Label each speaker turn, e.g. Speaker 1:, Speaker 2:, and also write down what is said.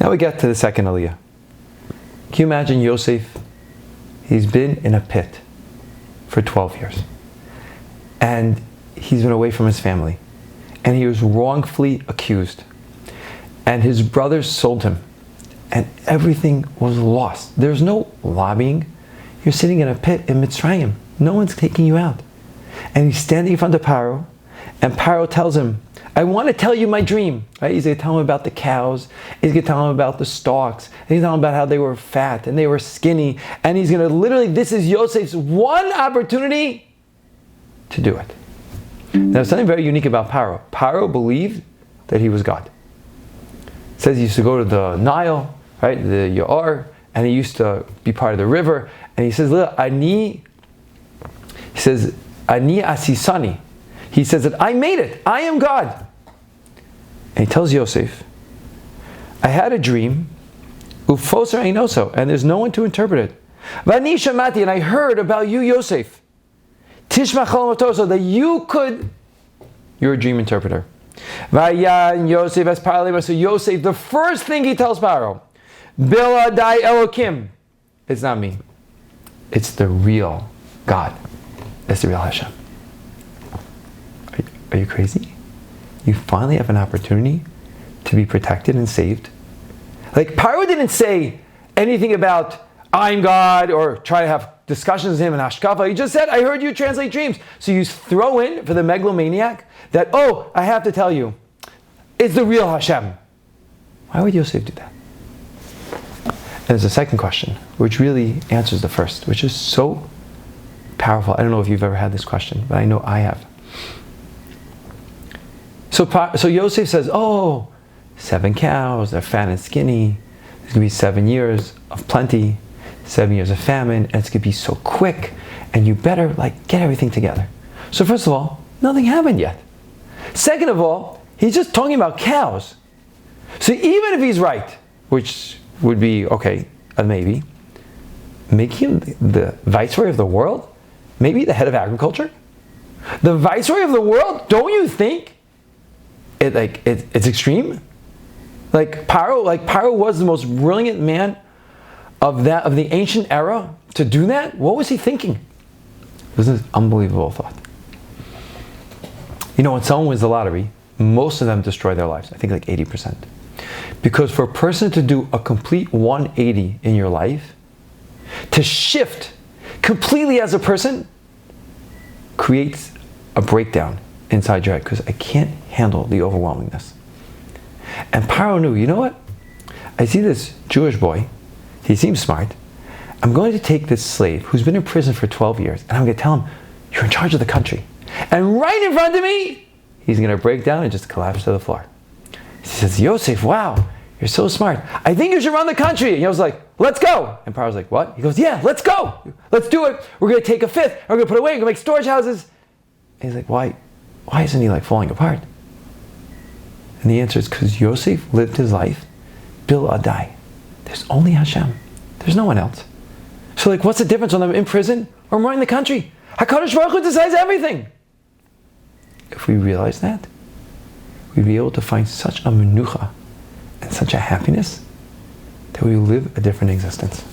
Speaker 1: Now we get to the second aliyah. Can you imagine Yosef? He's been in a pit for 12 years. And he's been away from his family. And he was wrongfully accused. And his brothers sold him. And everything was lost. There's no lobbying. You're sitting in a pit in Mitzrayim. No one's taking you out. And he's standing in front of Paro. And Paro tells him, I want to tell you my dream. Right? He's going to tell him about the cows. He's going to tell him about the stalks. And he's going to tell him about how they were fat and they were skinny. And he's going to literally, this is Yosef's one opportunity to do it. Now, there's something very unique about Paro. Paro believed that he was God. It says he used to go to the Nile, right, the Ya'ar, and he used to be part of the river. And he says, look, Ani Asisani. He says that I made it. I am God. And he tells Yosef, I had a dream, ufoser einoso, and there's no one to interpret it. Vani shamati, and I heard about you, Yosef. Tishma cholomotoso, that you're a dream interpreter. Vayan Yosef as paralema. So Yosef, the first thing he tells Paro, Biladai Elokim. It's not me. It's the real God. It's the real Hashem. Are you crazy? You finally have an opportunity to be protected and saved. Like Paro didn't say anything about I'm God or try to have discussions with him in Hashkafa. He just said, I heard you translate dreams. So you throw in for the megalomaniac that, oh, I have to tell you, it's the real Hashem. Why would Yosef do that? And there's a second question, which really answers the first, which is so powerful. I don't know if you've ever had this question, but I know I have. So Yosef says, oh, 7 cows, they're fat and skinny. There's going to be 7 years of plenty, 7 years of famine, and it's going to be so quick, and you better get everything together. So first of all, nothing happened yet. Second of all, he's just talking about cows. So even if he's right, which would be, okay, maybe, make him the viceroy of the world? Maybe the head of agriculture? The viceroy of the world? Don't you think it's extreme? Paro was the most brilliant man of the ancient era to do that. What was he thinking? This is an unbelievable thought. You know, when someone wins the lottery, most of them destroy their lives. I think 80%. Because for a person to do a complete 180 in your life, to shift completely as a person, creates a breakdown inside your head, because I can't handle the overwhelmingness. And Paro knew, you know what? I see this Jewish boy, he seems smart. I'm going to take this slave who's been in prison for 12 years, and I'm going to tell him, you're in charge of the country. And right in front of me, he's going to break down and just collapse to the floor. He says, Yosef, wow, you're so smart. I think you should run the country. And Yosef's like, let's go. And Paro's like, what? He goes, yeah, let's go. Let's do it. We're going to take a fifth. And we're going to put it away. We're going to make storage houses. And he's like, why isn't he falling apart? And the answer is because Yosef lived his life, Bil Adai. There's only Hashem. There's no one else. So what's the difference when I'm in prison or I'm running the country? HaKadosh Baruch Hu decides everything. If we realize that, we'd be able to find such a menucha and such a happiness that we live a different existence.